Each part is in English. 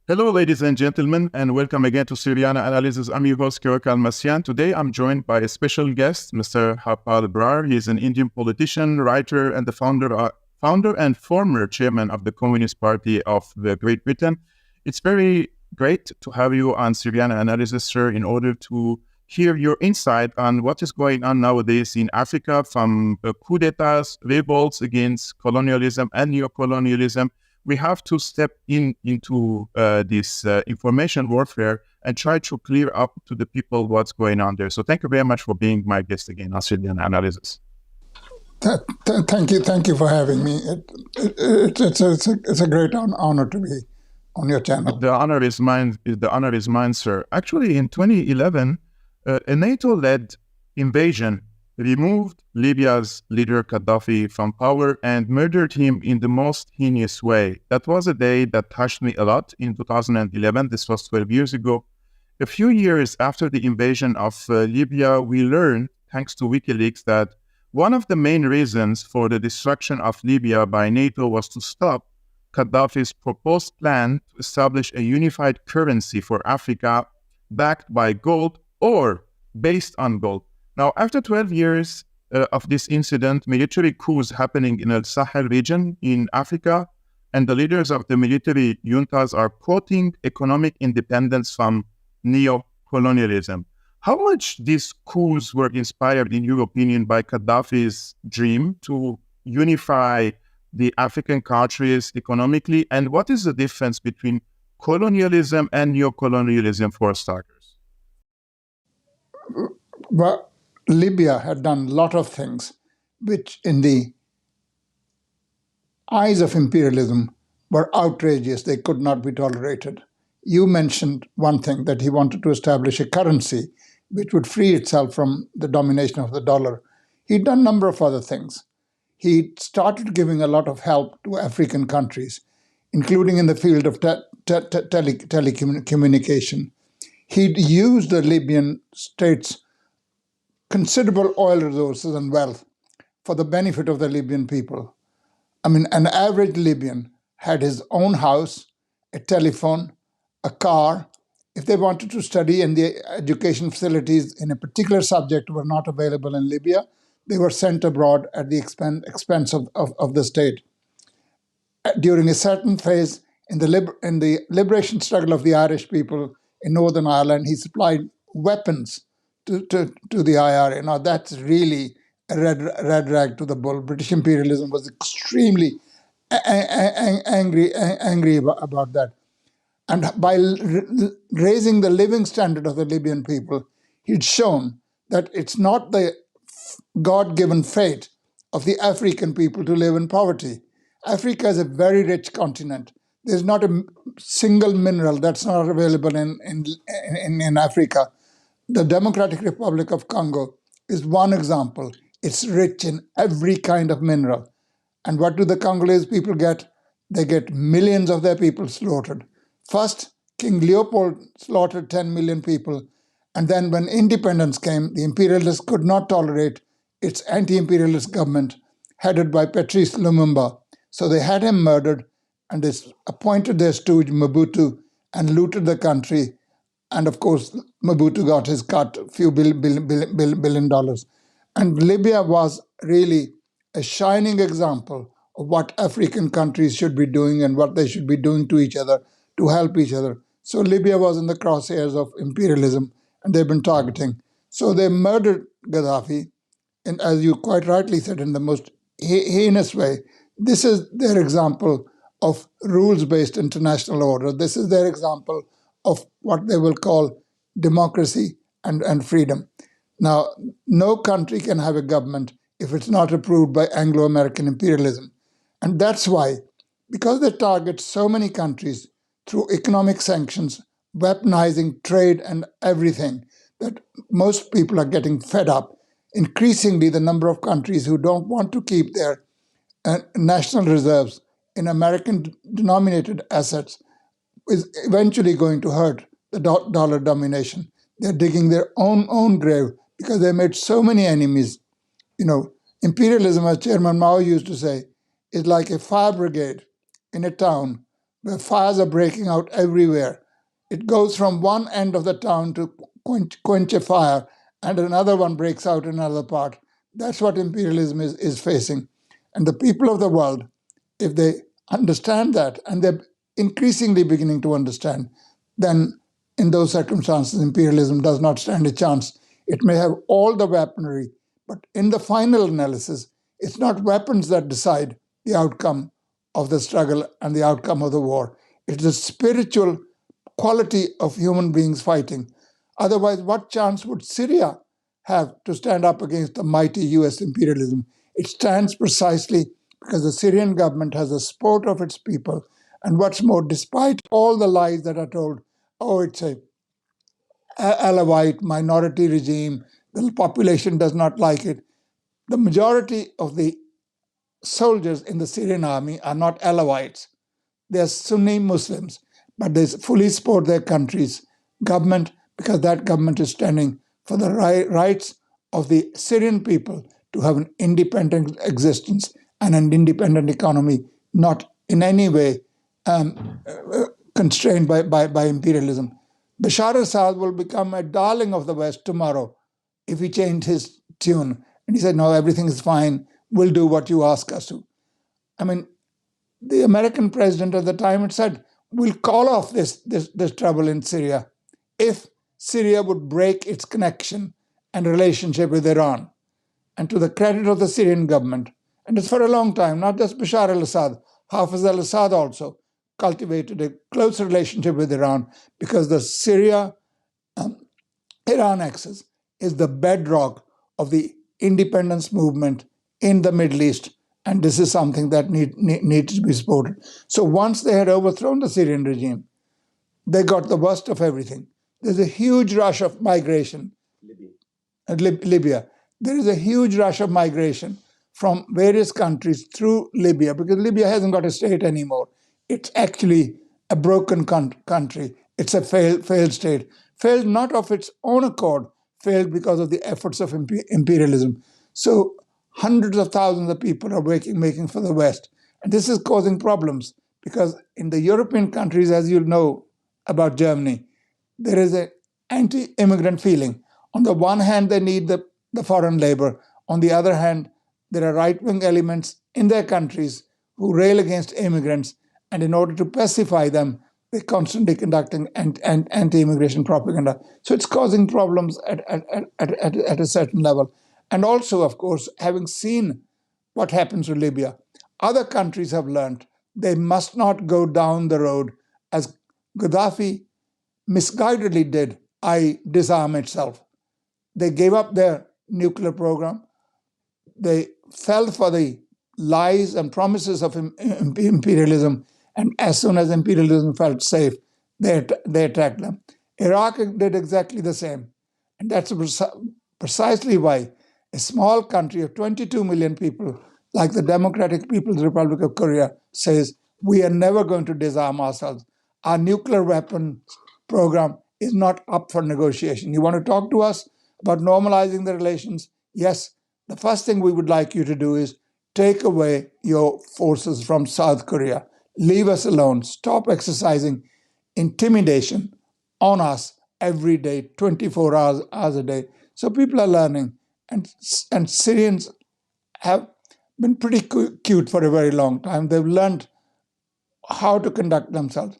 Hello, ladies and gentlemen, and welcome again to Syriana Analysis. I'm your host, Kirak Almasian. Today, I'm joined by a special guest, Mr. Harpal Brar. He is an Indian politician, writer, and the founder and former chairman of the Communist Party of the Great Britain. It's very great to have you on Syriana Analysis, sir, in order to hear your insight on what is going on nowadays in Africa, from coup d'etats, revolts against colonialism and neocolonialism. We have to step into this information warfare and try to clear up to the people what's going on there. So thank you very much for being my guest again, Australian Analysis. Thank you for having me. It's a great honor to be on your channel. The honor is mine. The honor is mine, sir. Actually, in 2011, a NATO-led invasion removed Libya's leader Gaddafi from power and murdered him in the most heinous way. That was a day that touched me a lot in 2011. This was 12 years ago. A few years after the invasion of Libya, we learned, thanks to WikiLeaks, that one of the main reasons for the destruction of Libya by NATO was to stop Gaddafi's proposed plan to establish a unified currency for Africa backed by gold or based on gold. Now, after 12 years of this incident, military coups happening in the Sahel region in Africa, and the leaders of the military juntas are quoting economic independence from neo-colonialism. How much these coups were inspired, in your opinion, by Gaddafi's dream to unify the African countries economically? And what is the difference between colonialism and neo-colonialism, for starters? Well, Libya had done a lot of things which, in the eyes of imperialism, were outrageous. They could not be tolerated. You mentioned one thing, that he wanted to establish a currency which would free itself from the domination of the dollar. He'd done a number of other things. He started giving a lot of help to African countries, including in the field of telecommunication. He'd used the Libyan state's considerable oil resources and wealth for the benefit of the Libyan people. I mean, an average Libyan had his own house, a telephone, a car. If they wanted to study and the education facilities in a particular subject were not available in Libya, they were sent abroad at the expense of the state. During a certain phase in the liberation struggle of the Irish people in Northern Ireland, he supplied weapons to the IRA. Now, that's really a red rag to the bull. British imperialism was extremely angry about that. And by raising the living standard of the Libyan people, he'd shown that it's not the God-given fate of the African people to live in poverty. Africa is a very rich continent. There's not a single mineral that's not available in Africa. The Democratic Republic of Congo is one example. It's rich in every kind of mineral. And what do the Congolese people get? They get millions of their people slaughtered. First, King Leopold slaughtered 10 million people. And then when independence came, the imperialists could not tolerate its anti-imperialist government headed by Patrice Lumumba. So they had him murdered, and they appointed their stooge Mobutu and looted the country. And of course, Mobutu got his cut, a few billion dollars. And Libya was really a shining example of what African countries should be doing and what they should be doing to each other to help each other. So Libya was in the crosshairs of imperialism, and they've been targeting. So they murdered Gaddafi, and as you quite rightly said, in the most heinous way. This is their example of rules-based international order. This is their example of what they will call democracy and freedom. Now, no country can have a government if it's not approved by Anglo-American imperialism. And that's why, because they target so many countries through economic sanctions, weaponizing trade and everything, that most people are getting fed up. Increasingly, the number of countries who don't want to keep their national reserves in American-denominated assets is eventually going to hurt the dollar domination. They're digging their own grave because they made so many enemies. You know, imperialism, as Chairman Mao used to say, is like a fire brigade in a town where fires are breaking out everywhere. It goes from one end of the town to quench a fire, and another one breaks out in another part. That's what imperialism is facing. And the people of the world, if they understand that, and they're increasingly beginning to understand, then in those circumstances, imperialism does not stand a chance. It may have all the weaponry, but in the final analysis, it's not weapons that decide the outcome of the struggle and the outcome of the war. It's the spiritual quality of human beings fighting. Otherwise, what chance would Syria have to stand up against the mighty US imperialism? It stands precisely because the Syrian government has the support of its people. And what's more, despite all the lies that are told, oh, it's a Alawite minority regime, the population does not like it. The majority of the soldiers in the Syrian army are not Alawites. They are Sunni Muslims, but they fully support their country's government because that government is standing for the rights of the Syrian people to have an independent existence and an independent economy, not in any way constrained by imperialism. Bashar al-Assad will become a darling of the West tomorrow if he changed his tune. And he said, no, everything is fine. We'll do what you ask us to. I mean, the American president at the time had said, we'll call off this trouble in Syria if Syria would break its connection and relationship with Iran. And to the credit of the Syrian government, and it's for a long time, not just Bashar al-Assad, Hafez al-Assad also cultivated a close relationship with Iran because the Syria-Iran axis is the bedrock of the independence movement in the Middle East. And this is something that needs to be supported. So once they had overthrown the Syrian regime, they got the worst of everything. There's a huge rush of migration. Libya. There is a huge rush of migration from various countries through Libya because Libya hasn't got a state anymore. It's actually a broken country. It's a failed state. Failed not of its own accord, failed because of the efforts of imperialism. So hundreds of thousands of people are making for the West. And this is causing problems because in the European countries, as you know about Germany, there is an anti-immigrant feeling. On the one hand, they need the foreign labor. On the other hand, there are right-wing elements in their countries who rail against immigrants. And in order to pacify them, they're constantly conducting anti-immigration propaganda. So it's causing problems at a certain level. And also, of course, having seen what happens to Libya, other countries have learned they must not go down the road as Gaddafi misguidedly did, disarm itself. They gave up their nuclear program. They fell for the lies and promises of imperialism. And as soon as imperialism felt safe, they attacked them. Iraq did exactly the same. And that's precisely why a small country of 22 million people, like the Democratic People's Republic of Korea, says, we are never going to disarm ourselves. Our nuclear weapons program is not up for negotiation. You want to talk to us about normalizing the relations? Yes, the first thing we would like you to do is take away your forces from South Korea. Leave us alone. Stop exercising intimidation on us every day, 24 hours a day. So people are learning. And Syrians have been pretty cute for a very long time. They've learned how to conduct themselves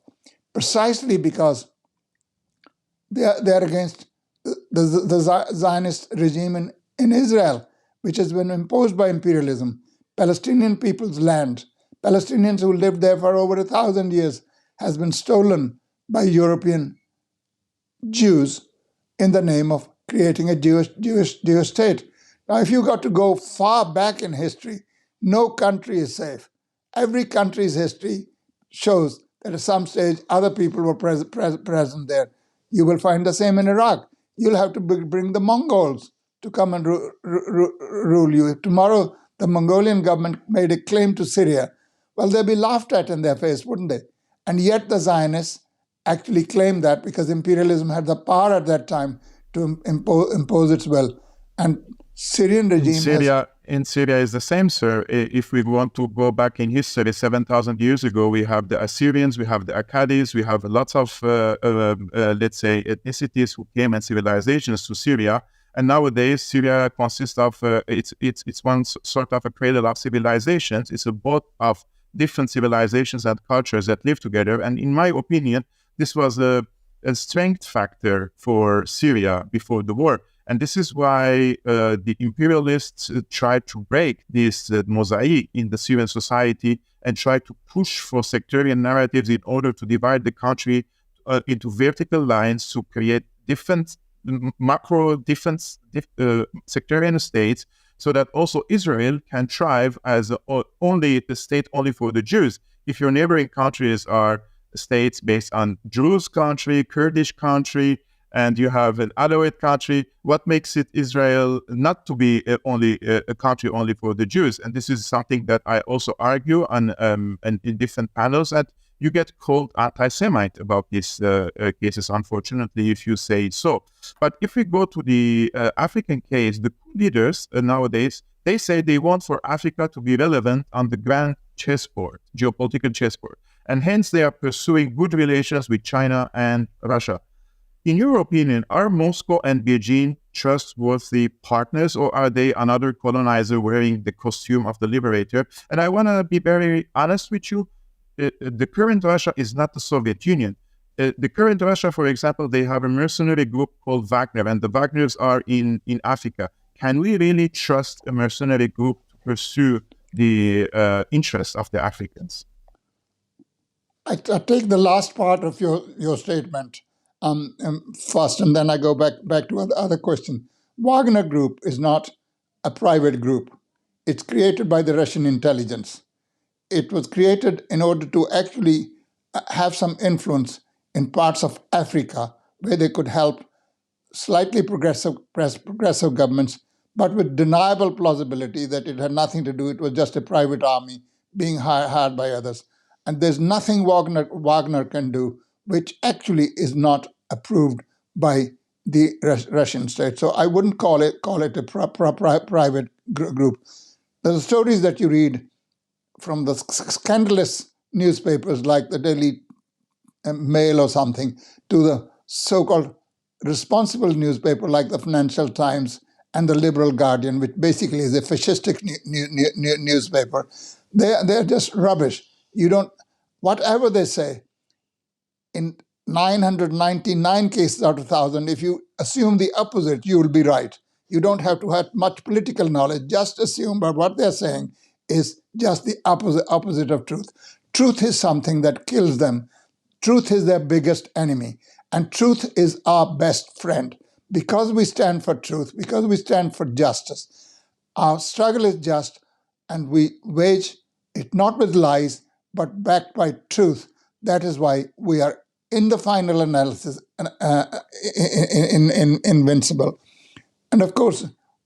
precisely because they are against the Zionist regime in Israel, which has been imposed by imperialism. Palestinian people's land, Palestinians who lived there for over 1,000 years, has been stolen by European Jews in the name of creating a Jewish state. Now, if you got to go far back in history, no country is safe. Every country's history shows that at some stage other people were present there. You will find the same in Iraq. You'll have to bring the Mongols to come and rule you. If tomorrow the Mongolian government made a claim to Syria, well, they'll be laughed at in their face, wouldn't they? And yet the Zionists actually claimed that because imperialism had the power at that time to impose its will. And Syrian regime in Syria is the same, sir. If we want to go back in history, 7,000 years ago, we have the Assyrians, we have the Akkadis, we have lots of, let's say, ethnicities who came and civilizations to Syria. And nowadays, Syria consists of, it's one sort of a cradle of civilizations. It's a boat of different civilizations and cultures that live together. And in my opinion, this was a strength factor for Syria before the war. And this is why the imperialists tried to break this mosaic in the Syrian society and tried to push for sectarian narratives in order to divide the country into vertical lines to create different sectarian states, so that also Israel can thrive as only the state only for the Jews. If your neighboring countries are states based on Druze country, Kurdish country, and you have an Alawite country, what makes it Israel not to be a country only for the Jews? And this is something that I also argue on and in different panels, that you get called anti-Semite about these cases, unfortunately, if you say so. But if we go to the African case, the coup leaders nowadays, they say they want for Africa to be relevant on the grand chessboard, geopolitical chessboard. And hence they are pursuing good relations with China and Russia. In your opinion, are Moscow and Beijing trustworthy partners, or are they another colonizer wearing the costume of the liberator? And I want to be very honest with you. The current Russia is not the Soviet Union. The current Russia, for example, they have a mercenary group called Wagner, and the Wagners are in Africa. Can we really trust a mercenary group to pursue the interests of the Africans? I take the last part of your statement first, and then I go back to the other question. Wagner Group is not a private group. It's created by the Russian intelligence. It was created in order to actually have some influence in parts of Africa where they could help slightly progressive governments, but with deniable plausibility that it had nothing to do. It was just a private army being hired by others. And there's nothing Wagner can do which actually is not approved by the Russian state. So I wouldn't call it a private group. The stories that you read from the scandalous newspapers like the Daily Mail or something, to the so-called responsible newspaper like the Financial Times and the Liberal Guardian, which basically is a fascistic newspaper, they're just rubbish. You don't, whatever they say, in 999 cases out of 1,000, if you assume the opposite, you will be right. You don't have to have much political knowledge. Just assume that what they're saying is just the opposite of truth. Truth is something that kills them. Truth is their biggest enemy. And truth is our best friend. Because we stand for truth, because we stand for justice, our struggle is just, and we wage it not with lies, but backed by truth. That is why we are, in the final analysis, invincible. And of course,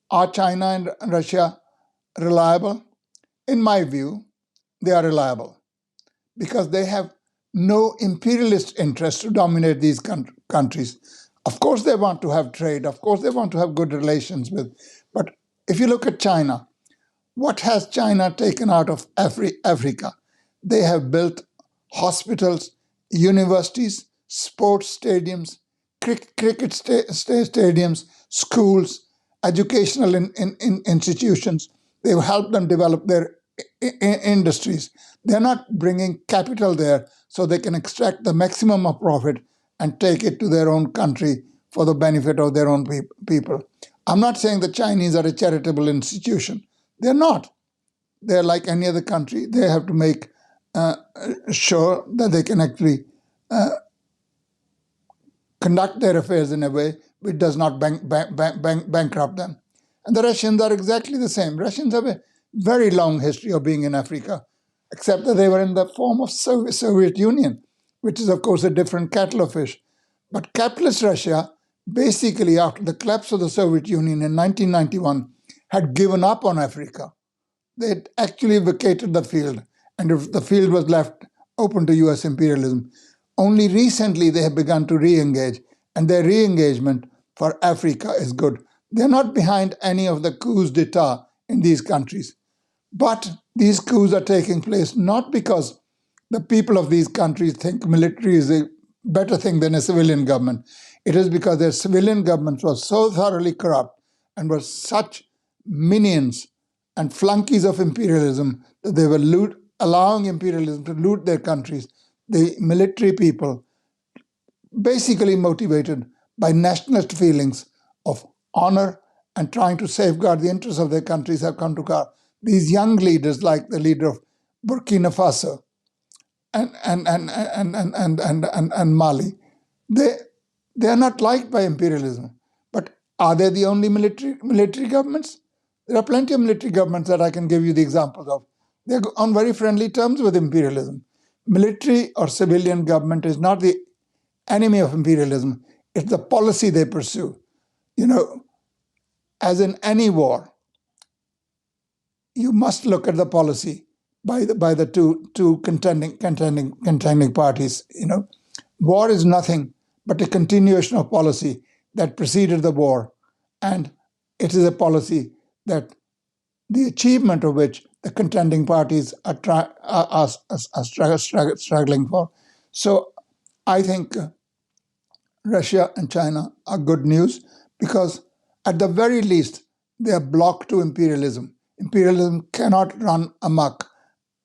are China and Russia reliable? In my view, they are reliable because they have no imperialist interest to dominate these countries. Of course, they want to have trade. Of course, they want to have good relations with. But if you look at China, what has China taken out of Africa? They have built hospitals, universities, sports stadiums, cricket stadiums, schools, educational institutions. They've helped them develop their industries. They're not bringing capital there so they can extract the maximum of profit and take it to their own country for the benefit of their own people. I'm not saying the Chinese are a charitable institution. They're not. They're like any other country. They have to make sure that they can actually conduct their affairs in a way which does not bankrupt them. And the Russians are exactly the same. Russians have a very long history of being in Africa, except that they were in the form of Soviet Union, which is, of course, a different kettle of fish. But capitalist Russia, basically after the collapse of the Soviet Union in 1991, had given up on Africa. They had actually vacated the field, and the field was left open to US imperialism. Only recently they have begun to re-engage, and their re-engagement for Africa is good. They're not behind any of the coups d'etat in these countries. But these coups are taking place not because the people of these countries think military is a better thing than a civilian government. It is because their civilian governments were so thoroughly corrupt and were such minions and flunkies of imperialism that they were allowing imperialism to loot their countries. The military people, basically motivated by nationalist feelings of honor and trying to safeguard the interests of their countries, have come to power. These young leaders, like the leader of Burkina Faso and Mali, they are not liked by imperialism. But are they the only military governments? There are plenty of military governments that I can give you the examples of. They're on very friendly terms with imperialism. Military or civilian government is not the enemy of imperialism. It's the policy they pursue. As in any war, you must look at the policy by the two contending parties. War is nothing but a continuation of policy that preceded the war, and it is a policy that the achievement of which the contending parties are struggling for. So I think Russia and China are good news because at the very least they are blocked to imperialism. Imperialism cannot run amok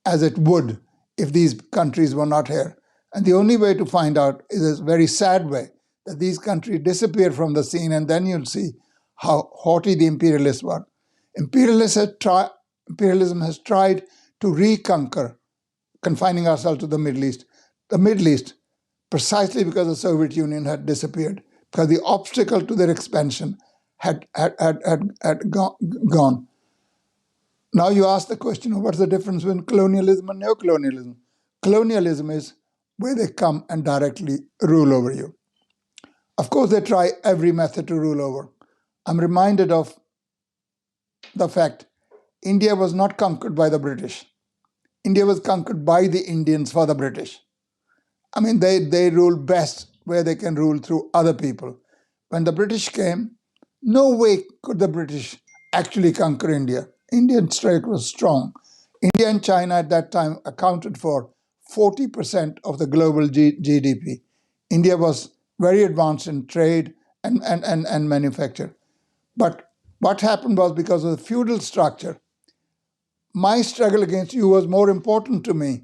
as it would if these countries were not here. And the only way to find out is a very sad way, that these countries disappear from the scene, and then you'll see how haughty the imperialists were. Imperialism has tried to reconquer, confining ourselves to the Middle East. The Middle East, precisely because the Soviet Union had disappeared, because the obstacle to their expansion had gone. Now you ask the question of what's the difference between colonialism and neocolonialism. Colonialism is where they come and directly rule over you. Of course, they try every method to rule over. I'm reminded of the fact India was not conquered by the British. India was conquered by the Indians for the British. I mean, they rule best where they can rule through other people. When the British came, no way could the British actually conquer India. Indian strength was strong. India and China at that time accounted for 40% of the global GDP. India was very advanced in trade and manufacture. But what happened was, because of the feudal structure, my struggle against you was more important to me,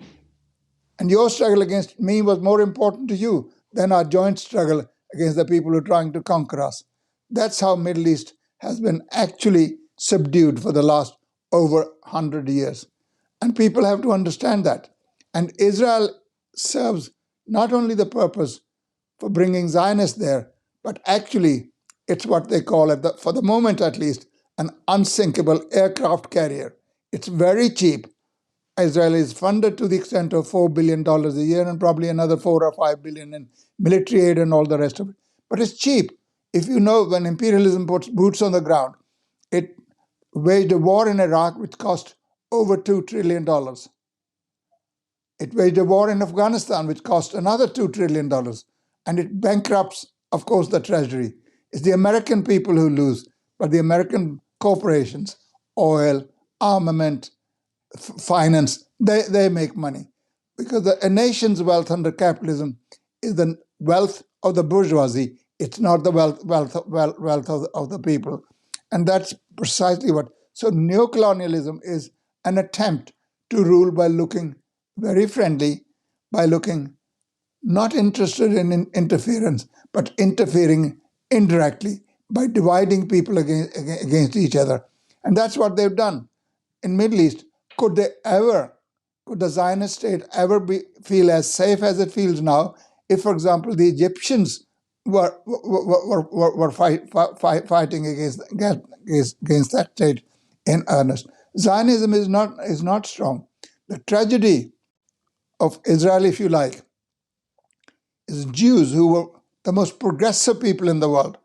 and your struggle against me was more important to you than our joint struggle against the people who are trying to conquer us. That's how Middle East has been actually subdued for the last over 100 years. And people have to understand that. And Israel serves not only the purpose for bringing Zionists there, but actually it's what they call, for the moment at least, an unsinkable aircraft carrier. It's very cheap. Israel is funded to the extent of $4 billion a year and probably another 4 or 5 billion in military aid and all the rest of it. But it's cheap. If you know, when imperialism puts boots on the ground, it waged a war in Iraq which cost over $2 trillion. It waged a war in Afghanistan which cost another $2 trillion. And it bankrupts, of course, the treasury. It's the American people who lose, but the American corporations, oil, armament, finance, they make money. Because a nation's wealth under capitalism is the wealth of the bourgeoisie. It's not the wealth of the people. And that's precisely what. So neocolonialism is an attempt to rule by looking very friendly, by looking not interested in interference, but interfering indirectly by dividing people against each other. And that's what they've done. In Middle East, could the Zionist state ever feel as safe as it feels now if, for example, the Egyptians were fighting against that state in earnest? Zionism is not strong. The tragedy of Israel, if you like, is Jews, who were the most progressive people in the world.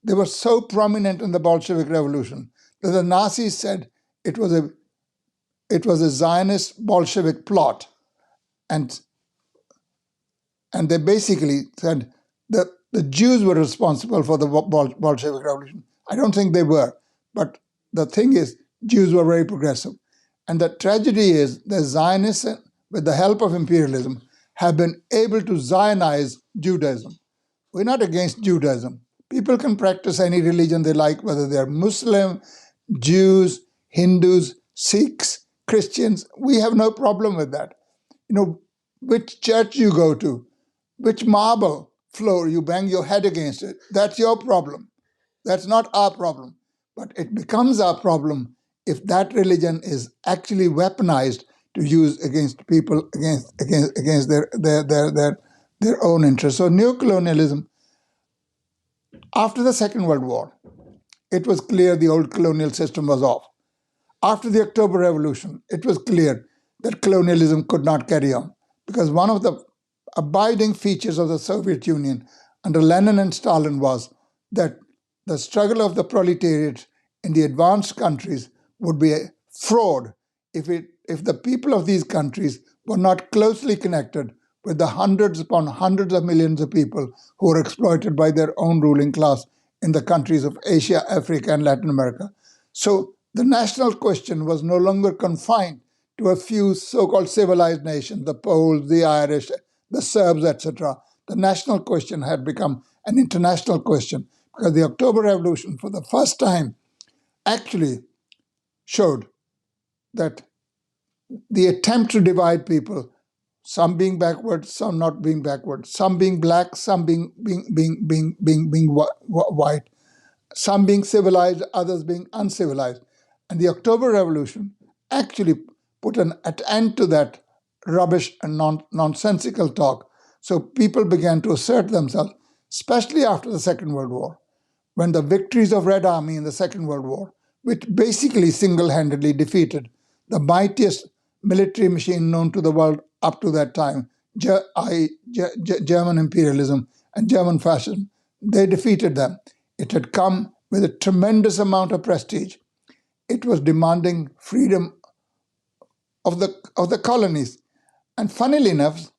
They were so prominent in the Bolshevik Revolution that the Nazis said it was a Zionist Bolshevik plot, and they basically said that the Jews were responsible for the Bolshevik Revolution. I don't think they were, but the thing is, Jews were very progressive. And the tragedy is that Zionists, with the help of imperialism, have been able to Zionize Judaism. We're not against Judaism. People can practice any religion they like, whether they're Muslim, Jews, Hindus, Sikhs, Christians. We have no problem with that. Which church you go to, which marble floor you bang your head against it, that's your problem. That's not our problem. But it becomes our problem if that religion is actually weaponized to use against people, against their own interests. So neocolonialism, after the Second World War, it was clear the old colonial system was off. After the October Revolution, it was clear that colonialism could not carry on, because one of the abiding features of the Soviet Union under Lenin and Stalin was that the struggle of the proletariat in the advanced countries would be a fraud if the people of these countries were not closely connected with the hundreds upon hundreds of millions of people who were exploited by their own ruling class in the countries of Asia, Africa, and Latin America. So the national question was no longer confined to a few so-called civilized nations, the Poles, the Irish, the Serbs, etc. The national question had become an international question, because the October Revolution, for the first time, actually showed that the attempt to divide people, some being backward, some not being backward, some being black, some being white, some being civilized, others being uncivilized. And the October Revolution actually put an end to that rubbish and nonsensical talk. So people began to assert themselves, especially after the Second World War, when the victories of Red Army in the Second World War, which basically single-handedly defeated the mightiest military machine known to the world up to that time, German imperialism and German fascism, they defeated them. It had come with a tremendous amount of prestige. It was demanding freedom of the colonies. And funnily enough,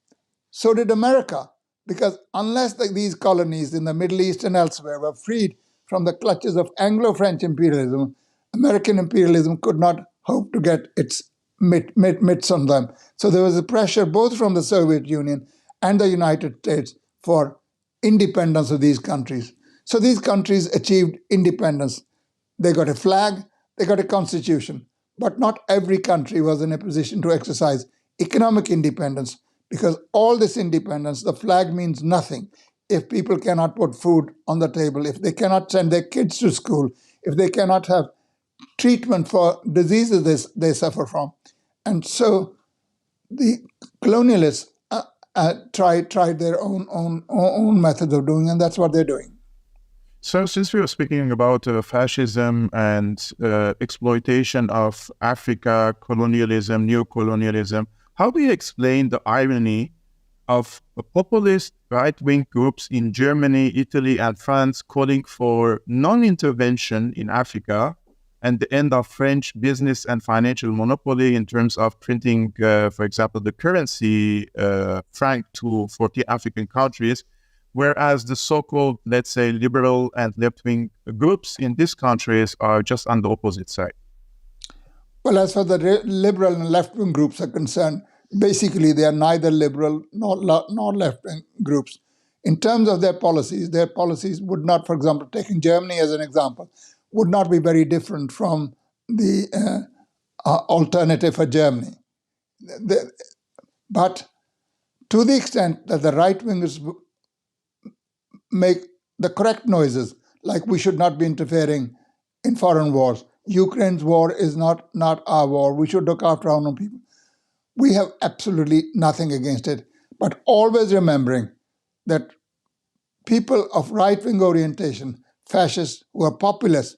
so did America, because unless these colonies in the Middle East and elsewhere were freed from the clutches of Anglo-French imperialism, American imperialism could not hope to get its mitts on them. So there was a pressure both from the Soviet Union and the United States for independence of these countries. So these countries achieved independence. They got a flag, they got a constitution, but not every country was in a position to exercise economic independence, because all this independence, the flag means nothing if people cannot put food on the table, if they cannot send their kids to school, if they cannot have treatment for diseases they suffer from. And so the colonialists tried their own methods of doing, and that's what they're doing. So since we were speaking about fascism and exploitation of Africa, colonialism, neocolonialism, how do you explain the irony of populist right-wing groups in Germany, Italy, and France calling for non-intervention in Africa and the end of French business and financial monopoly in terms of printing, for example, the currency franc to 40 African countries, whereas the so-called, let's say, liberal and left-wing groups in these countries are just on the opposite side? Well, as far as the liberal and left-wing groups are concerned, basically they are neither liberal nor left-wing groups. In terms of their policies would not, for example, taking Germany as an example, would not be very different from the alternative for Germany. But to the extent that the right-wingers make the correct noises, like we should not be interfering in foreign wars, Ukraine's war is not our war, we should look after our own people, we have absolutely nothing against it. But always remembering that people of right-wing orientation, fascists who are populists,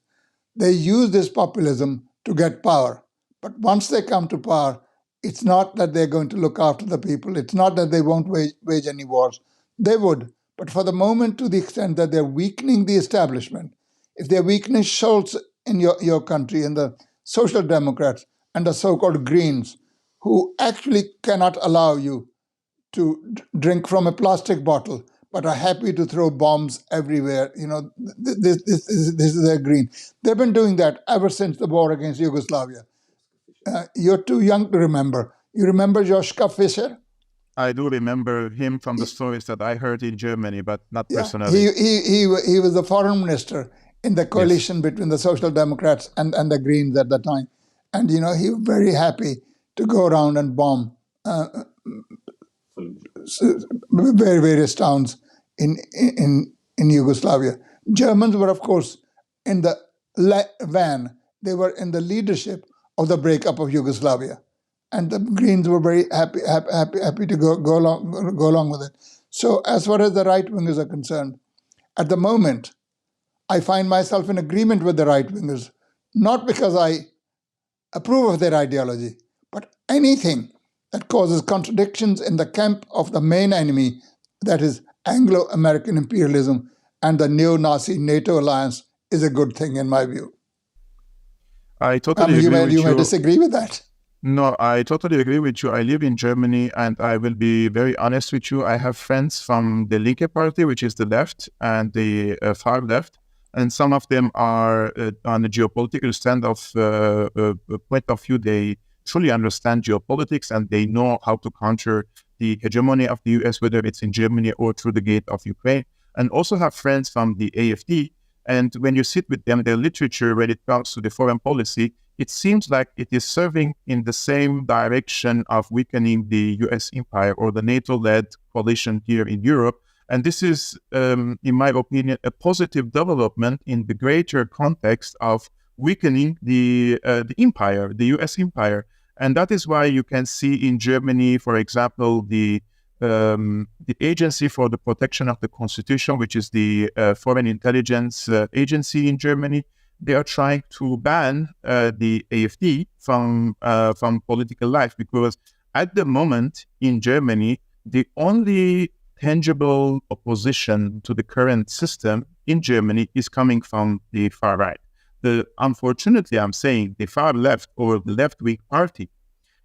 they use this populism to get power. But once they come to power, it's not that they're going to look after the people. It's not that they won't wage any wars. They would. But for the moment, to the extent that they're weakening the establishment, if they're weakening Schultz in your country and the Social Democrats and the so-called Greens, who actually cannot allow you to drink from a plastic bottle, but are happy to throw bombs everywhere. This is their green. They've been doing that ever since the war against Yugoslavia. You're too young to remember. You remember Joschka Fischer? I do remember him from the stories that I heard in Germany, but not Yeah, personally. he was the foreign minister in the Yes. coalition between the Social Democrats and the Greens at the time. And, he was very happy to go around and bomb various towns in Yugoslavia. Germans were, of course, in the van. They were in the leadership of the breakup of Yugoslavia, and the Greens were very happy to go along with it. So, as far as the right wingers are concerned, at the moment, I find myself in agreement with the right wingers, not because I approve of their ideology, but anything that causes contradictions in the camp of the main enemy, that is Anglo-American imperialism and the neo-Nazi NATO alliance, is a good thing in my view. I totally agree with you. You may disagree with that. No, I totally agree with you. I live in Germany, and I will be very honest with you. I have friends from the Linke Party, which is the left, and the far left, and some of them are on a geopolitical stand of point of view. They truly understand geopolitics, and they know how to counter the hegemony of the US, whether it's in Germany or through the gate of Ukraine. And also have friends from the AfD. And when you sit with them, their literature, when it comes to the foreign policy, it seems like it is serving in the same direction of weakening the US empire or the NATO-led coalition here in Europe. And this is, in my opinion, a positive development in the greater context of weakening the empire, the US empire. And that is why you can see in Germany, for example, the Agency for the Protection of the Constitution, which is the foreign intelligence agency in Germany. They are trying to ban the AfD from political life, because at the moment in Germany, the only tangible opposition to the current system in Germany is coming from the far right. Unfortunately, I'm saying the far left or the left-wing party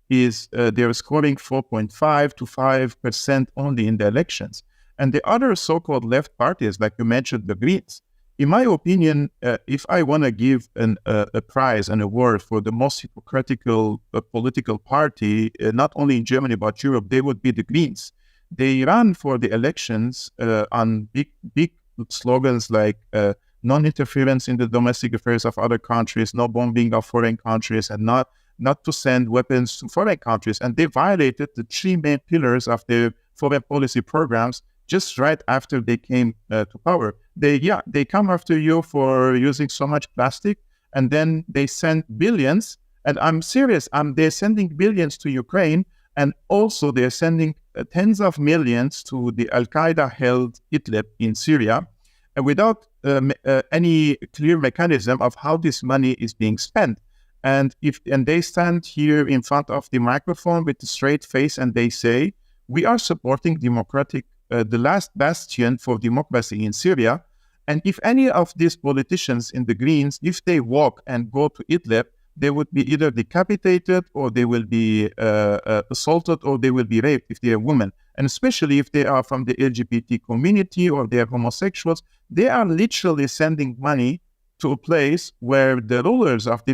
is they're scoring 4.5 to 5% only in the elections. And the other so-called left parties, like you mentioned, the Greens, in my opinion, if I want to give a prize, an award for the most hypocritical political party, not only in Germany but Europe, they would be the Greens. They run for the elections on big slogans like non-interference in the domestic affairs of other countries, no bombing of foreign countries, and not to send weapons to foreign countries. And they violated the three main pillars of their foreign policy programs just right after they came to power. They come after you for using so much plastic, and then they send billions, and I'm serious, they're sending billions to Ukraine, and also they're sending tens of millions to the Al-Qaeda-held Idlib in Syria, without any clear mechanism of how this money is being spent. And they stand here in front of the microphone with a straight face, and they say, we are supporting the last bastion for democracy in Syria. And if any of these politicians in the Greens, if they walk and go to Idlib, they would be either decapitated, or they will be assaulted, or they will be raped if they are women. And especially if they are from the LGBT community or they are homosexuals, they are literally sending money to a place where the rulers of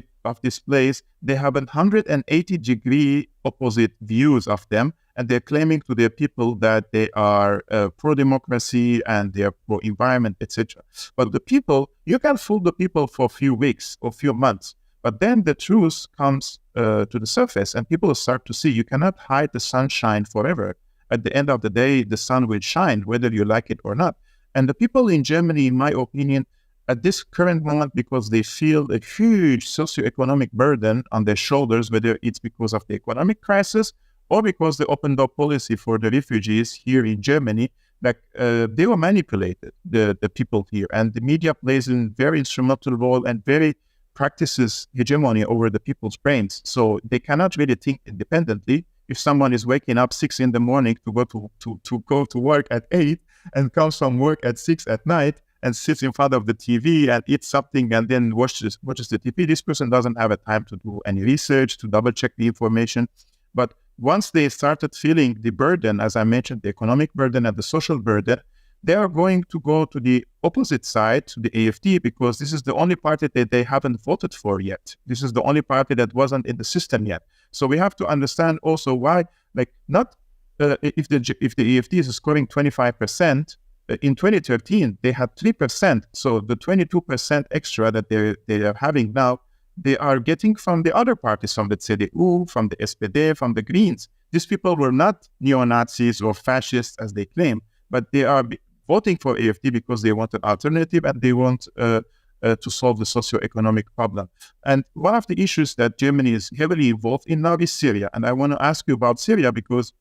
this place, they have 180-degree opposite views of them, and they're claiming to their people that they are pro-democracy and they are pro-environment, etc. But the people, you can fool the people for a few weeks or few months, but then the truth comes to the surface, and people start to see you cannot hide the sunshine forever. At the end of the day, the sun will shine, whether you like it or not. And the people in Germany, in my opinion, at this current moment, because they feel a huge socioeconomic burden on their shoulders, whether it's because of the economic crisis or because the open door policy for the refugees here in Germany, like they were manipulated, the people here. And the media plays a very instrumental role and very practices hegemony over the people's brains. So they cannot really think independently. If someone is waking up 6 a.m. to go to work at 8 and comes from work at 6 at night, and sits in front of the TV and eats something and then watches the TV, this person doesn't have a time to do any research, to double check the information. But once they started feeling the burden, as I mentioned, the economic burden and the social burden, they are going to go to the opposite side, to the AfD, because this is the only party that they haven't voted for yet. This is the only party that wasn't in the system yet. So we have to understand also why, like, not if the AfD is scoring 25%, in 2013 they had 3%. So the 22% extra that they are having now, they are getting from the other parties, from the CDU, from the SPD, from the Greens. These people were not neo-Nazis or fascists as they claim, but they are voting for AfD because they want an alternative and they want to solve the socio-economic problem. And one of the issues that Germany is heavily involved in now is Syria. And I want to ask you about Syria because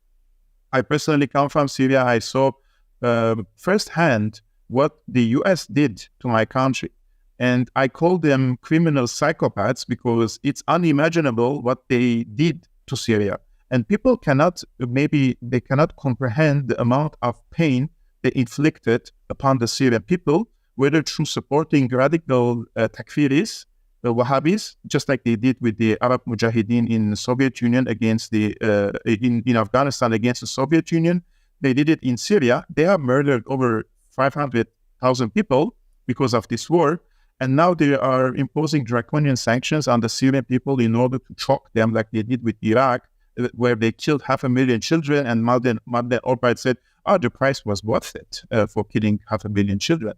I personally come from Syria. I saw firsthand what the US did to my country. And I call them criminal psychopaths because it's unimaginable what they did to Syria. And people cannot comprehend the amount of pain they inflicted upon the Syrian people, whether through supporting radical Takfiris, the Wahhabis, just like they did with the Arab Mujahideen in the Soviet Union against in Afghanistan against the Soviet Union. They did it in Syria. They have murdered over 500,000 people because of this war. And now they are imposing draconian sanctions on the Syrian people in order to choke them like they did with Iraq, where they killed 500,000 children. And Madeleine Albright said, the price was worth it for killing 500,000 children.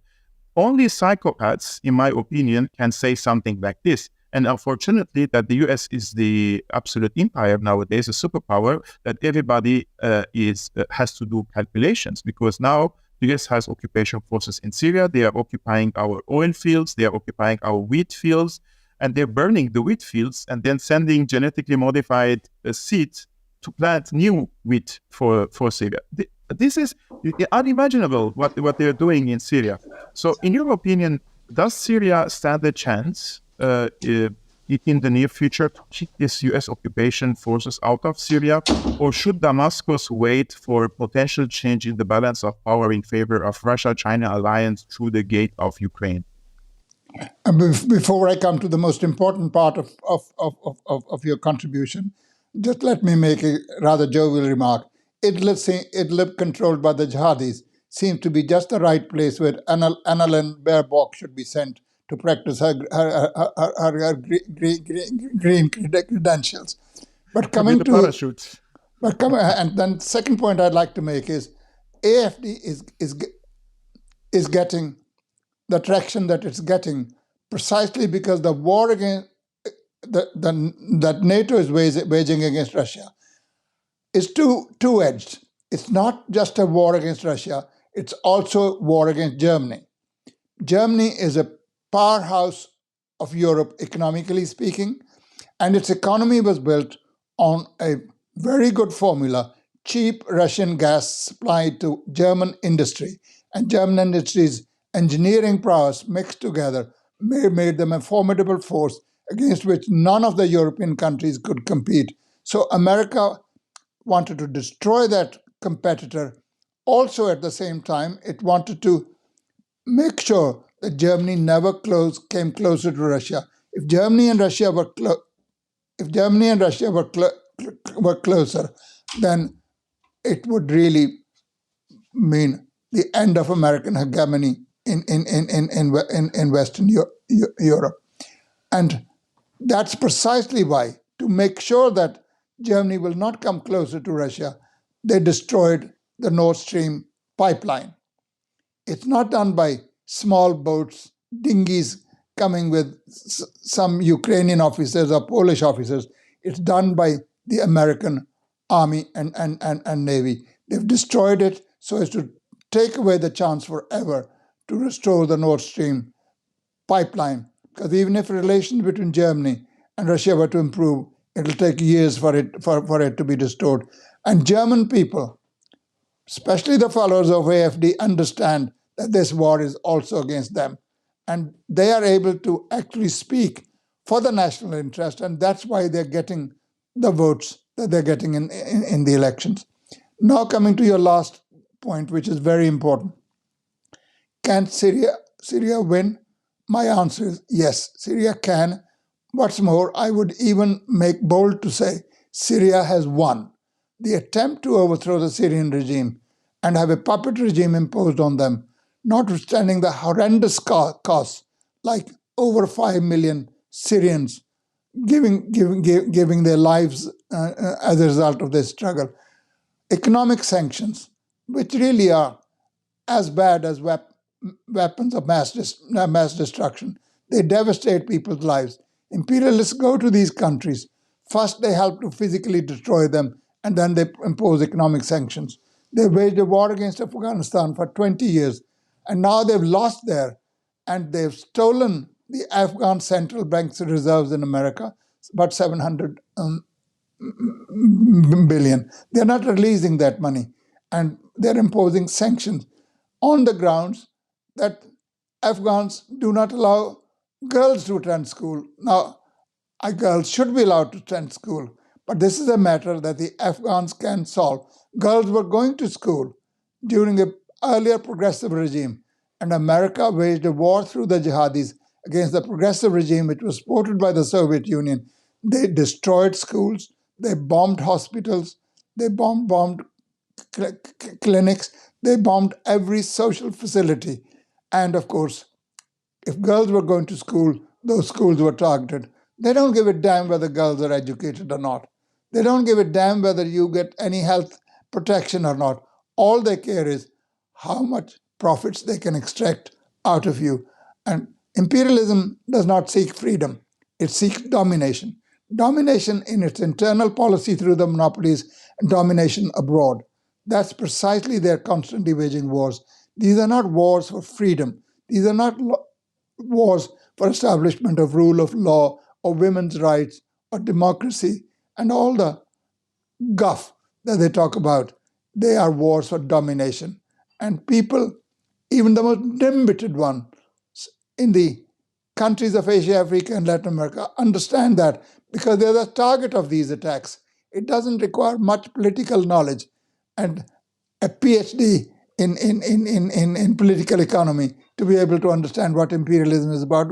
Only psychopaths, in my opinion, can say something like this. And unfortunately, that the US is the absolute empire nowadays, a superpower, that everybody has to do calculations, because now the US has occupation forces in Syria. They are occupying our oil fields. They are occupying our wheat fields. And they're burning the wheat fields and then sending genetically modified seeds to plant new wheat for Syria. This is unimaginable what they're doing in Syria. So in your opinion, does Syria stand a chance in the near future to kick these US occupation forces out of Syria? Or should Damascus wait for potential change in the balance of power in favor of Russia-China alliance through the gate of Ukraine? Before I come to the most important part of your contribution, just let me make a rather jovial remark. Idlib, controlled by the jihadis, seems to be just the right place where Annalena Baerbock should be sent to practice her green credentials. But coming to parachutes. And then second point I'd like to make is AfD is getting the traction that it's getting precisely because the war against that NATO is waging against Russia is two-edged. It's not just a war against Russia, it's also a war against Germany. Germany is a powerhouse of Europe, economically speaking, and its economy was built on a very good formula, cheap Russian gas supplied to German industry. And German industry's engineering prowess mixed together made them a formidable force against which none of the European countries could compete. So America wanted to destroy that competitor. Also, at the same time, it wanted to make sure that Germany never came closer to Russia. If Germany and Russia were closer, then it would really mean the end of American hegemony in Western Europe. And that's precisely why, to make sure that Germany will not come closer to Russia, they destroyed the Nord Stream pipeline. It's not done by small boats, dinghies coming with some Ukrainian officers or Polish officers. It's done by the American Army and Navy. They've destroyed it so as to take away the chance forever to restore the Nord Stream pipeline. Because even if relations between Germany and Russia were to improve, it'll take years for it to be restored. And German people, especially the followers of AfD, understand that this war is also against them. And they are able to actually speak for the national interest, and that's why they're getting the votes that they're getting in the elections. Now coming to your last point, which is very important. Can Syria win? My answer is yes, Syria can. What's more, I would even make bold to say Syria has won. The attempt to overthrow the Syrian regime and have a puppet regime imposed on them, notwithstanding the horrendous costs, like over 5 million Syrians giving their lives as a result of this struggle. Economic sanctions, which really are as bad as weapons of mass destruction. They devastate people's lives. Imperialists go to these countries. First, they help to physically destroy them, and then they impose economic sanctions. They waged a war against Afghanistan for 20 years, and now they've lost there, and they've stolen the Afghan central bank's reserves in America, about 700 billion. They're not releasing that money, and they're imposing sanctions on the grounds that Afghans do not allow girls to attend school. Now, girls should be allowed to attend school, but this is a matter that the Afghans can solve. Girls were going to school during the earlier progressive regime, and America waged a war through the jihadis against the progressive regime, which was supported by the Soviet Union. They destroyed schools, they bombed hospitals, they bombed clinics, they bombed every social facility. And of course, if girls were going to school, those schools were targeted. They don't give a damn whether girls are educated or not. They don't give a damn whether you get any health protection or not. All they care is how much profits they can extract out of you. And imperialism does not seek freedom. It seeks domination. Domination in its internal policy through the monopolies, and domination abroad. That's precisely their constantly waging wars. These are not wars for freedom. These are not wars for establishment of rule of law or women's rights or democracy and all the guff that they talk about. They are wars for domination. And people, even the most dim-witted ones in the countries of Asia, Africa, and Latin America understand that because they're the target of these attacks. It doesn't require much political knowledge and a PhD in political economy to be able to understand what imperialism is about.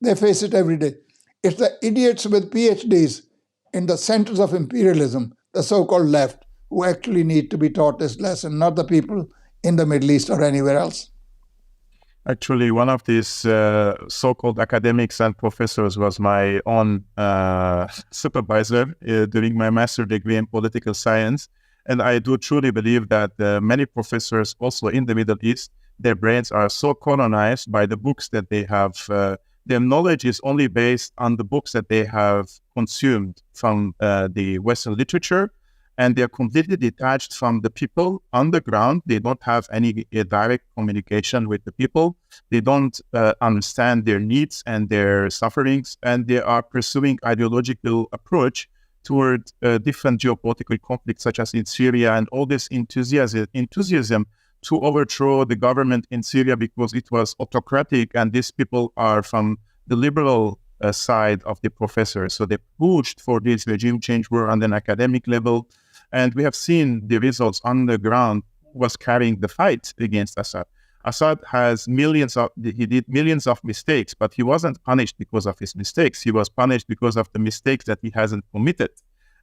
They face it every day. It's the idiots with PhDs in the centers of imperialism, the so-called left, who actually need to be taught this lesson, not the people in the Middle East or anywhere else. Actually, one of these so-called academics and professors was my own supervisor during my master's degree in political science. And I do truly believe that many professors also in the Middle East, their brains are so colonized by the books that they have. Their knowledge is only based on the books that they have consumed from the Western literature, and they're completely detached from the people on the ground. They don't have any direct communication with the people. They don't understand their needs and their sufferings, and they are pursuing ideological approach toward different geopolitical conflicts, such as in Syria, and all this enthusiasm to overthrow the government in Syria because it was autocratic, and these people are from the liberal side of the professors. So they pushed for this regime change war on an academic level, and we have seen the results on the ground was carrying the fight against Assad. Assad he did millions of mistakes, but he wasn't punished because of his mistakes. He was punished because of the mistakes that he hasn't committed.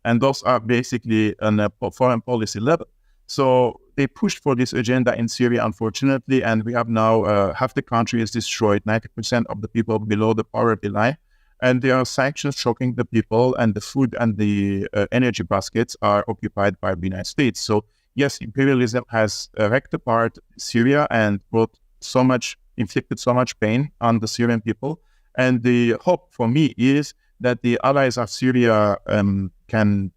And those are basically on a foreign policy level. So they pushed for this agenda in Syria, unfortunately, and we have now half the country is destroyed, 90% of the people below the poverty line. And there are sanctions shocking the people, and the food and the energy baskets are occupied by the United States. So yes, imperialism has wrecked apart Syria and inflicted so much pain on the Syrian people. And the hope for me is that the allies of Syria can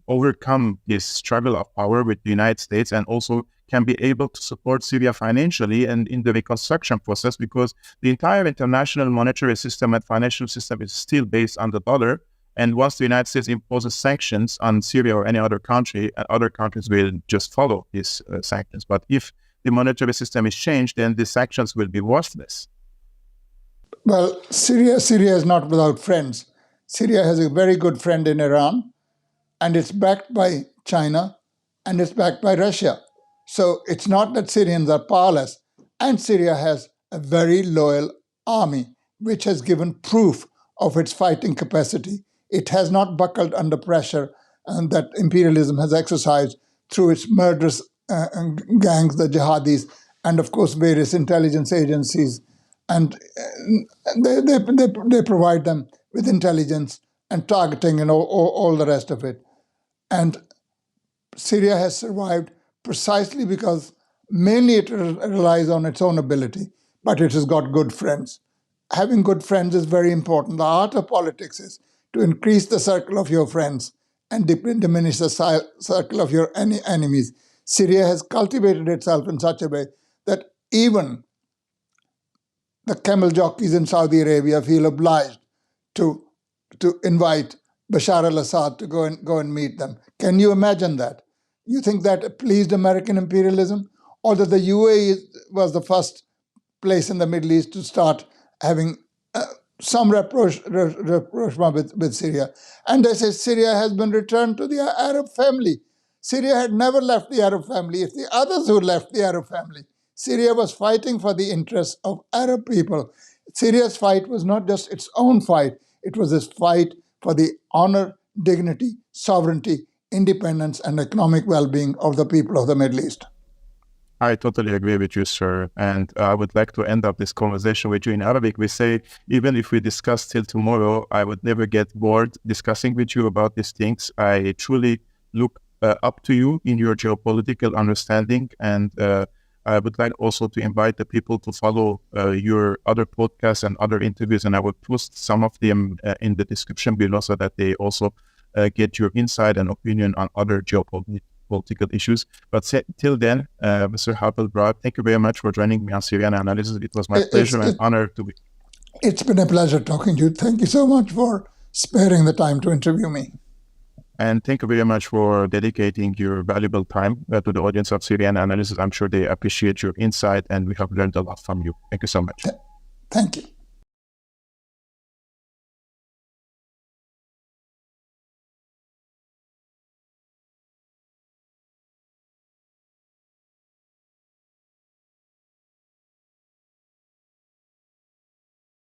overcome this struggle of power with the United States, and also can be able to support Syria financially and in the reconstruction process, because the entire international monetary system and financial system is still based on the dollar. And once the United States imposes sanctions on Syria or any other country, other countries will just follow these sanctions. But if the monetary system is changed, then the sanctions will be worthless. Well, Syria is not without friends. Syria has a very good friend in Iran, and it's backed by China, and it's backed by Russia. So it's not that Syrians are powerless. And Syria has a very loyal army, which has given proof of its fighting capacity. It has not buckled under pressure and that imperialism has exercised through its murderous gangs, the jihadis, and of course various intelligence agencies, and they provide them with intelligence and targeting and all the rest of it. And Syria has survived precisely because mainly it relies on its own ability, but it has got good friends. Having good friends is very important. The art of politics is to increase the circle of your friends and diminish the circle of your enemies. Syria has cultivated itself in such a way that even the camel jockeys in Saudi Arabia feel obliged to invite Bashar al-Assad to go and meet them. Can you imagine that? You think that pleased American imperialism? Or that the UAE was the first place in the Middle East to start having some rapprochement with Syria. And they say Syria has been returned to the Arab family. Syria had never left the Arab family. It's the others who left the Arab family. Syria was fighting for the interests of Arab people. Syria's fight was not just its own fight, it was its fight for the honor, dignity, sovereignty, independence, and economic well-being of the people of the Middle East. I totally agree with you, sir. And I would like to end up this conversation with you in Arabic. We say, even if we discuss till tomorrow, I would never get bored discussing with you about these things. I truly look up to you in your geopolitical understanding. And I would like also to invite the people to follow your other podcasts and other interviews. And I will post some of them in the description below so that they also get your insight and opinion on other geopolitical issues. But till then, Mr. Harpal Brar, thank you very much for joining me on Syrian Analysis. It was my pleasure and honor to be. It's been a pleasure talking to you. Thank you so much for sparing the time to interview me. And thank you very much for dedicating your valuable time to the audience of Syrian Analysis. I'm sure they appreciate your insight and we have learned a lot from you. Thank you so much. Thank you.